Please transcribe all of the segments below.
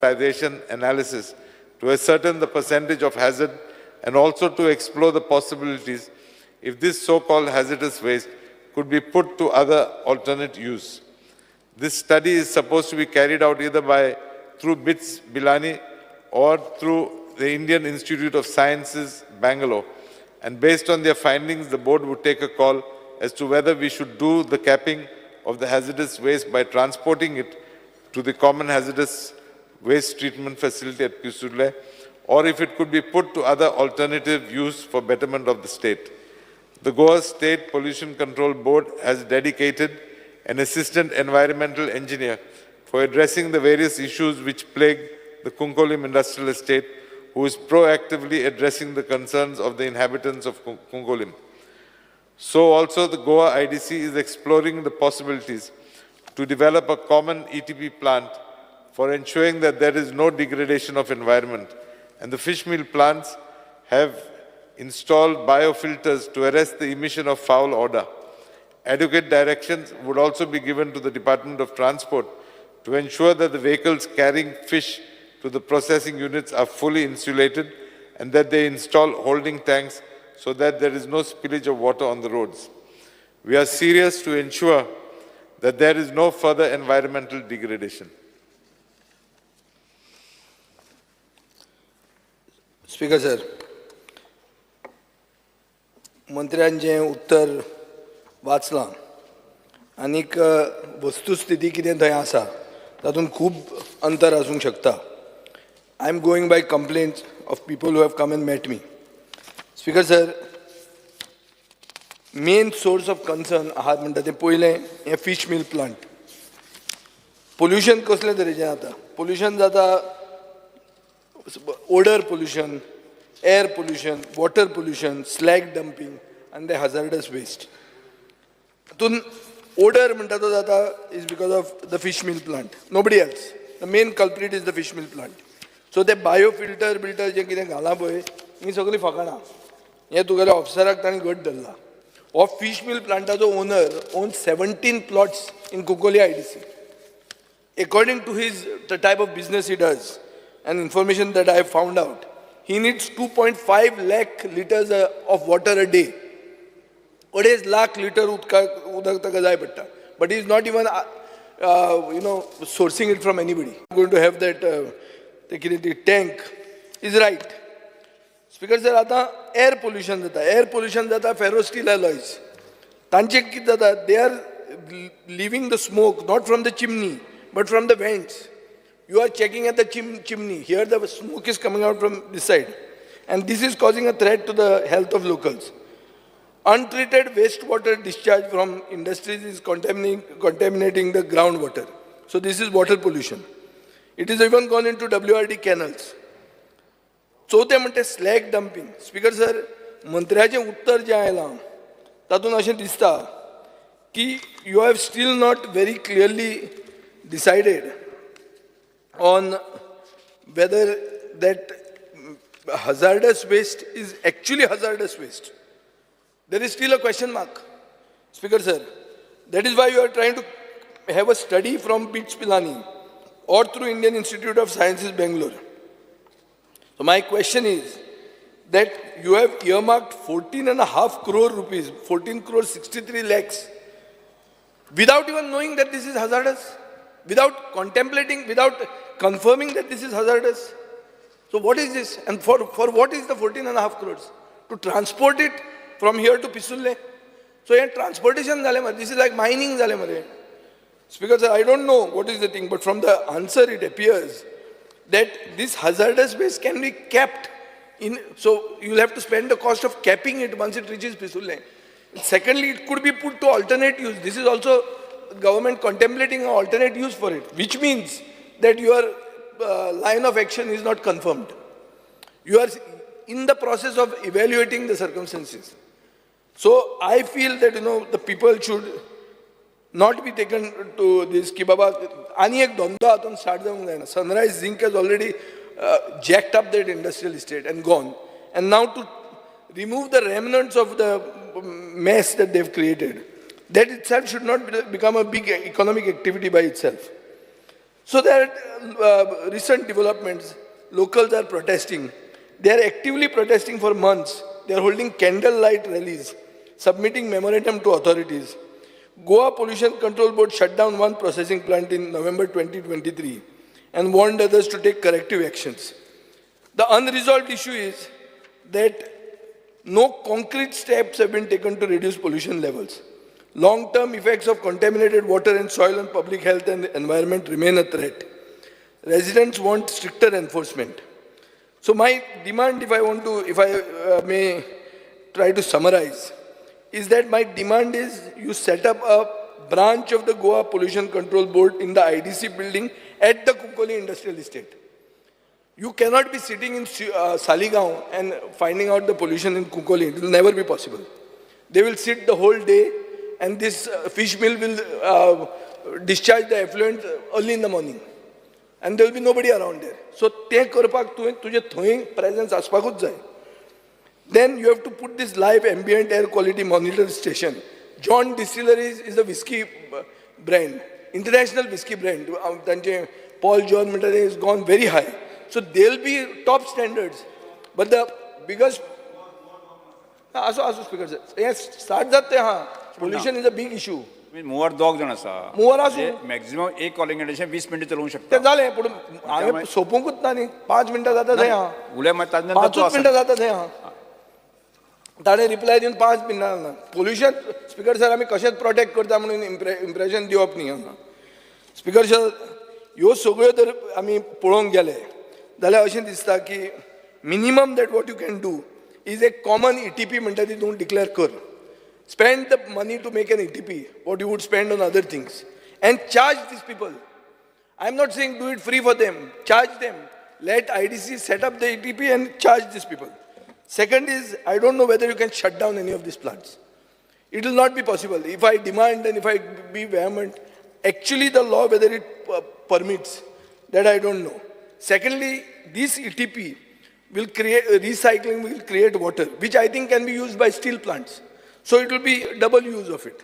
analysis to ascertain the percentage of hazard and also to explore the possibilities if this so-called hazardous waste could be put to other alternate use. This study is supposed to be carried out either through BITS Bilani or through the Indian Institute of Sciences, Bangalore. And based on their findings, the board would take a call as to whether we should do the capping of the hazardous waste by transporting it to the common hazardous waste treatment facility at Pisule, or if it could be put to other alternative use for betterment of the state. The Goa State Pollution Control Board has dedicated an assistant environmental engineer for addressing the various issues which plague the Kunkolim industrial estate, who is proactively addressing the concerns of the inhabitants of Kunkolim. So also the Goa IDC is exploring the possibilities to develop a common ETP plant for ensuring that there is no degradation of environment. And the fish meal plants have installed biofilters to arrest the emission of foul odor. Adequate directions would also be given to the Department of Transport to ensure that the vehicles carrying fish to the processing units are fully insulated and that they install holding tanks so that there is no spillage of water on the roads. We are serious to ensure that there is no further environmental degradation. Speaker sir, मंत्र्यांचे उत्तर वाचलां आनीक वस्तुस्थिती कितें थंय आसा तातूंत खूब अंतर आसूंक शकता. I am going by complaints of people who have come and met me. Speaker sir, main source of concern आहात म्हणटा तें पयलें हें fish meal plant. Pollution कसले तरेचें जाता? Pollution जाता odor pollution, air pollution, water pollution, slag dumping and the hazardous waste. Odor is because of the fish meal plant. Nobody else. The main culprit is the fish meal plant. So the biofilter je कितें घाला पळय ही सगळी फकाणां. हें तुगेल्या ऑफिसराक ताणें घट धरला. हो fish meal plantaचो owner owns 17 plots in Kunkoli IDC. According to the type of business he does and information that I have found out, he needs 2.5 lakh liters of water a day. 2.5 lakh liters udak taka jay patta. But he is not even sourcing it from anybody. Going to have that the tank is right. Speaker sir, आता air pollution jata. Air pollution jata ferrosteel alloys. Tanche kit jata, they are leaving the smoke not from the chimney but from the vents. You are checking at the chimney. Here the smoke is coming out from this side. And this is causing a threat to the health of locals. Untreated wastewater discharge from industries is contaminating the groundwater. So this is water pollution. It is even gone into WRD canals. So they म्हणते slag dumping. Speaker sir, मंत्र्याचे उत्तर जे आयलां तातूंत अशें दिसता की you have still not very clearly decided on whether that hazardous waste is actually hazardous waste. There is still a question mark. Speaker sir, that is why you are trying to have a study from BITS Pilani or through Indian Institute of Sciences, Bangalore. So my question is that you have earmarked 14.5 crore rupees, 14 crore 63 lakhs, without even knowing that this is hazardous, without contemplating, without confirming that this is hazardous. So what is this? And for what is the 14.5 crores? To transport it from here to Pisulle. So here transportation, this is like mining. Speaker sir, I don't know what is the thing, but from the answer it appears that this hazardous waste can be capped in, so you will have to spend the cost of capping it once it reaches Pisulle. Secondly, it could be put to alternate use. This is also government contemplating an alternate use for it, which means that your line of action is not confirmed. You are in the process of evaluating the circumstances. So I feel that the people should not be taken to this ki baba ani ek dhanda haton start jaunga na. Sunrise Zinc has already jacked up that industrial estate and gone, and now to remove the remnants of the mess that they've created, that itself should not become a big economic activity by itself. So there are recent developments. Locals are protesting. They are actively protesting for months. They are holding candlelight rallies, submitting memorandum to authorities. Goa Pollution Control Board shut down one processing plant in November 2023 and warned others to take corrective actions. The unresolved issue is that no concrete steps have been taken to reduce pollution levels. Long-term effects of contaminated water and soil on public health and environment remain a threat. Residents want stricter enforcement. So my demand, if I may try to summarize, is that my demand is you set up a branch of the Goa Pollution Control Board in the IDC building at the Kunkoli Industrial Estate. You cannot be sitting in Saligaon and finding out the pollution in Kunkoli. It will never be possible. They will sit the whole day and this fish mill will discharge the effluent early in the morning. And there will be nobody around there. So take करपाक तुझे थंय presence आसपाकूच जाय. Then you have to put this live ambient air quality monitor station. John Distilleries is a whiskey brand, international whiskey brand. तांचे Paul John म्हणटा has gone very high. So they'll be top standards. But the biggest speaker sir. Yes, start जाते हाँ. Pollution is a big issue. मूवर दोग जाण आसा mover आसूं maximum एक कॉलिंग कंडिशन 20 मिनिटां चलोवंक ते शकता जालें पूण हांवें सोंपूंकूच ना न्ही 5 मिनटां जाता थंय हां उलय मागीर ताजे नंतर 5 मिनटां जाता थंय हां ताणें रिप्लाय दिवन 5 मिनटां ना पोल्युशन स्पीकर सर आमी कशेंच प्रोटेक्ट करता म्हणून इम्प्रेशन दिवप न्ही हांगा स्पीकर सर ह्यो सगळ्यो जर आमी पळोवंक गेले जाल्यार अशें दिसता की minimum that what you can do is a common ETP म्हणटा ती तूं डिक्लेअर कर. Spend the money to make an ETP, what you would spend on other things, and charge these people. I'm not saying do it free for them, charge them. Let IDC set up the ETP and charge these people. Second is, I don't know whether you can shut down any of these plants. It will not be possible. If I demand and if I be vehement, actually the law, whether it permits, that I don't know. Secondly, this ETP will create, recycling will create water, which I think can be used by steel plants. So it will be double use of it.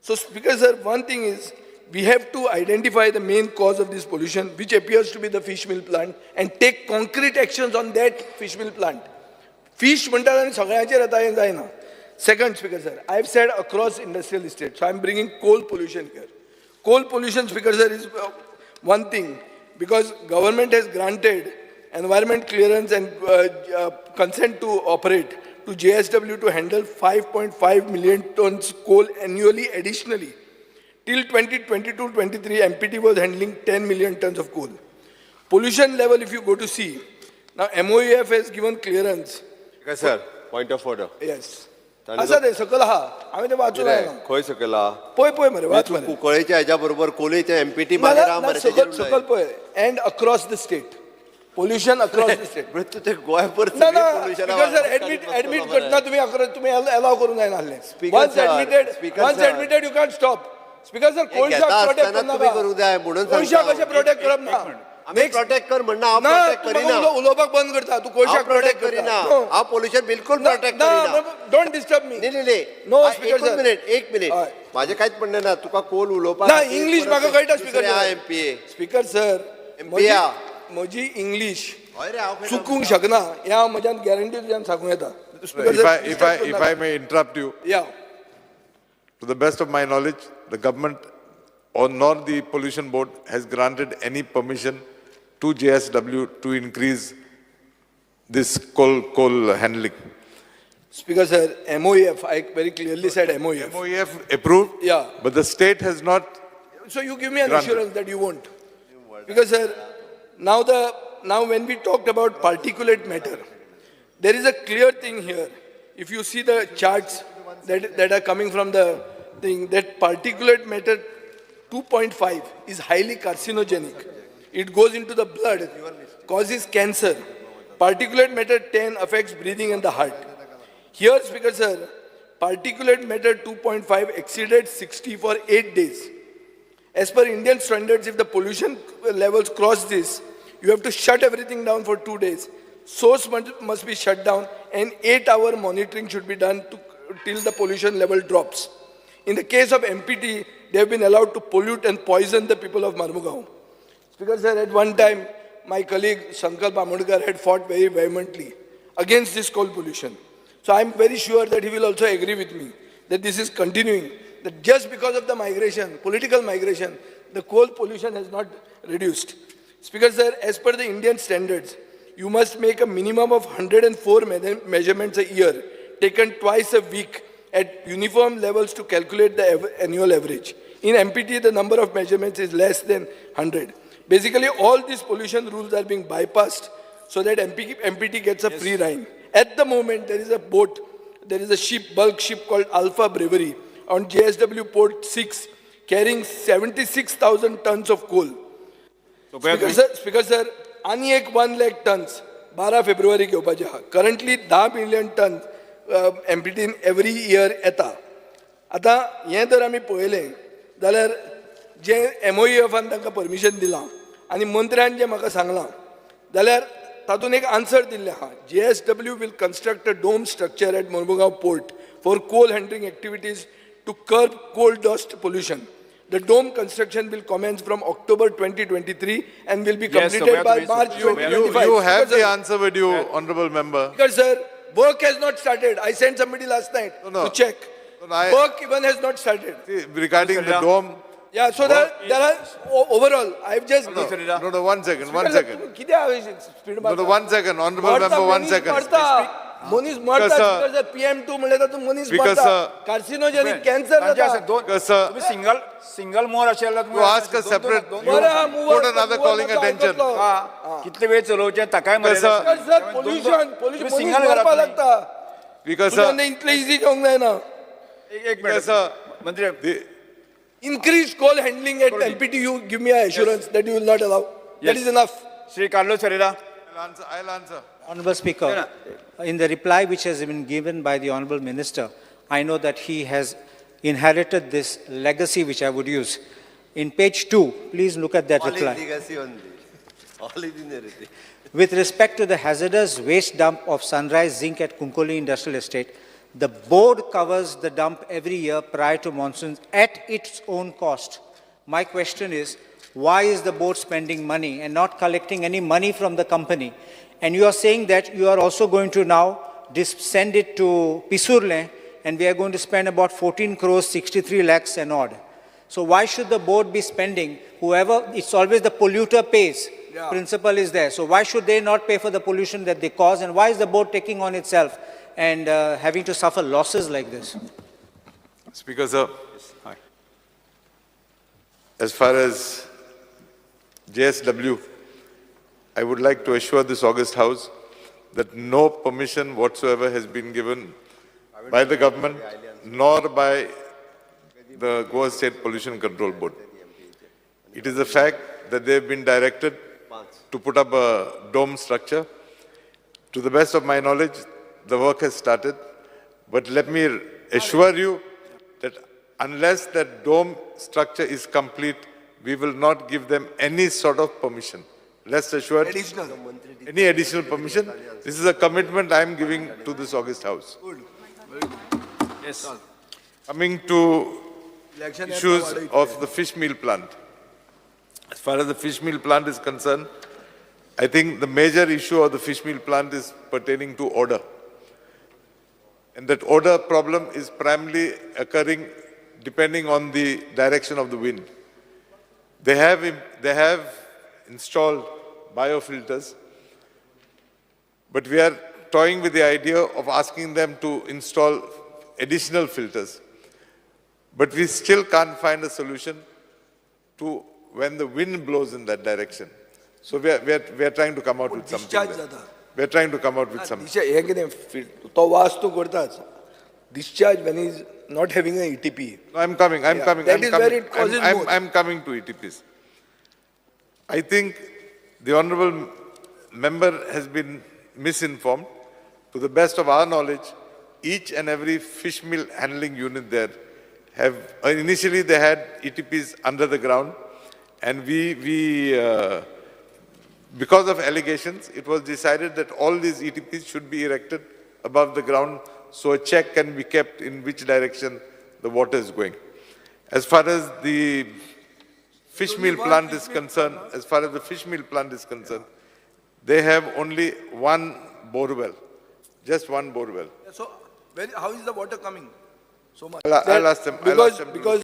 So Speaker sir, one thing is, we have to identify the main cause of this pollution, which appears to be the fish mill plant, and take concrete actions on that fish mill plant. Fish म्हणटात आनी सगळ्यांचेर येता हें जायना. Second, Speaker sir, I have said across industrial estates, so I am bringing coal pollution here. Coal pollution, Speaker sir, is one thing, because government has granted environment clearance and consent to operate to JSW to handle 5.5 million tons coal annually additionally. Till 2022-23, MPT was handling 10 million tons of coal. Pollution level, if you go to see, now MOEF has given clearance. Yes, sir. Point of order. Yes. असं ते सकल आहा आम्ही ते वाचून आहे ना खंय सकला पय पय मरे वाच मरे कुंकळेच्या हेच्या बरोबर कोलयेच्या MPT मागीर आहा मरे सकल पय and across the state pollution across the state. But तू ते गोंयभर No, no, pollution Speaker sir, admit करना तुम्ही allow करून जायना हल्ले. Once admitted, you can't stop. Speaker sir, कोळशा protect करना तुम्ही करू द्या म्हणून कोळशा कशे protect करप ना. आम्ही प्रोटेक्ट कर म्हणना हांव प्रोटेक्ट करिना. उलोवपाक बंद करता तू कोळशा प्रोटेक्ट करिना. हांव पोल्युशन बिलकुल प्रोटेक्ट करिना. Don't disturb me. नाही No, Speaker sir. एक मिनिट माझे काहीच म्हणणे ना तुका कोल उलोवपाक ना इंग्लिश म्हाका कळटा speaker sir. MPA speaker sir म्हजी इंग्लिश चुकूंक शकना ह्या म्हज्यान गॅरंटी तुज्यान सांगूं येता. If I may interrupt you, Yeah. to the best of my knowledge, the government or nor the pollution board has granted any permission to JSW to increase this coal handling. Speaker sir, MOEF, I very clearly said MOEF. MOEF approved, Yeah. but the state has not. So you give me an Granted. assurance that you won't. Because sir, now when we talked about particulate matter, there is a clear thing here. If you see the charts that are coming from the thing, that particulate matter 2.5 is highly carcinogenic. It goes into the blood, causes cancer. Particulate matter 10 affects breathing and the heart. Here, Speaker sir, particulate matter 2.5 exceeded 60 for 8 days. As per Indian standards, if the pollution levels cross this, you have to shut everything down for 2 days. Source must be shut down and 8-hour monitoring should be done till the pollution level drops. In the case of MPT, they have been allowed to pollute and poison the people of Marmugao. Speaker sir, at one time, my colleague Sankalp Amodkar had fought very vehemently against this coal pollution. So I'm very sure that he will also agree with me that this is continuing, that just because of the migration, political migration, the coal pollution has not reduced. Speaker sir, as per the Indian standards, you must make a minimum of 104 measurements a year, taken twice a week at uniform levels to calculate the annual average. In MPT, the number of measurements is less than 100. Basically, all these pollution rules are being bypassed so that MPT gets a free ride. At the moment, there is a boat, there is a ship, bulk ship called Alpha Bravery on JSW Port 6 carrying 76,000 tons of coal. Speaker sir, आणि एक 1 lakh tons 12 February घेवपाचे आहा. Currently 10 million tons MPT every year येता. आतां हें जर आमी पळयलें जाल्यार जे MOEFन तांकां परमिशन दिलां आनी मंत्र्यान जें म्हाका सांगलां जाल्यार तातूंत एक आन्सर दिल्लें आहा. JSW will construct a dome structure at Mormugaon port for coal handling activities to curb coal dust pollution. The dome construction will commence from October 2023 and will be completed by March 2025. You have the answer with you, Honorable Member. Because sir, work has not started. I sent somebody last night to check. Work even has not started. See, regarding the dome. Yeah, so there are overall, I've just... No, 1 second, 1 second. किती आहे speed No, 1 second, Honorable Member, 1 second. मनीस मरता PM2 म्हणले तर मनीस मरता carcinogenic cancer जाता तुम्ही सिंगल मोर असेल You ask a separate, you put another calling attention. कितले वेळ चलोवचे ताकाय पोल्युशन सिंगल करपा लागता Because इतले इझी घेवंक जायना एक मिनिट मंत्री increase coal handling at MPT. You give me an assurance that you will not allow. That is enough. Shri Carlos Ferreira. I'll answer. Honorable Speaker, in the reply which has been given by the Honorable Minister, I know that he has inherited this legacy which I would use. In page 2, please look at that reply. All is inherited. With respect to the hazardous waste dump of Sunrise Zinc at Kunkoli Industrial Estate, the board covers the dump every year prior to monsoons at its own cost. My question is, why is the board spending money and not collecting any money from the company? And you are saying that you are also going to now send it to Pisurle, and we are going to spend about 14 crores, 63 lakhs and odd. So why should the board be spending? Whoever, it's always the polluter pays. Yeah. Principle is there. So why should they not pay for the pollution that they cause? And why is the board taking on itself and having to suffer losses like this? Speaker, sir, as far as JSW, I would like to assure this august House that no permission whatsoever has been given by the government nor by the Goa State Pollution Control Board. It is a fact that they have been directed to put up a dome structure. To the best of my knowledge, the work has started, but let me assure you that unless that dome structure is complete, we will not give them any sort of permission. Rest assured, any additional permission. This is a commitment I am giving to this august House. Good. Yes. Coming to issues of the fish meal plant. As far as the fish meal plant is concerned, I think the major issue of the fish meal plant is pertaining to odor. And that odor problem is primarily occurring depending on the direction of the wind. They have installed biofilters, but we are toying with the idea of asking them to install additional filters. But we still can't find a solution to when the wind blows in that direction. So we are trying to come out with something. We are trying to come out with something. Discharge when he's not having an ETP. No, I'm coming. That is where it causes more. I'm coming to ETPs. I think the honourable member has been misinformed. To the best of our knowledge, each and every fish meal handling unit there have, initially they had ETPs under the ground, and because of allegations, it was decided that all these ETPs should be erected above the ground so a check can be kept in which direction the water is going. As far as the fish meal plant is concerned, as far as the fish meal plant is concerned, they have only one bore well, just one bore well. So, how is the water coming? So much. I'll ask them. I'll ask them to Because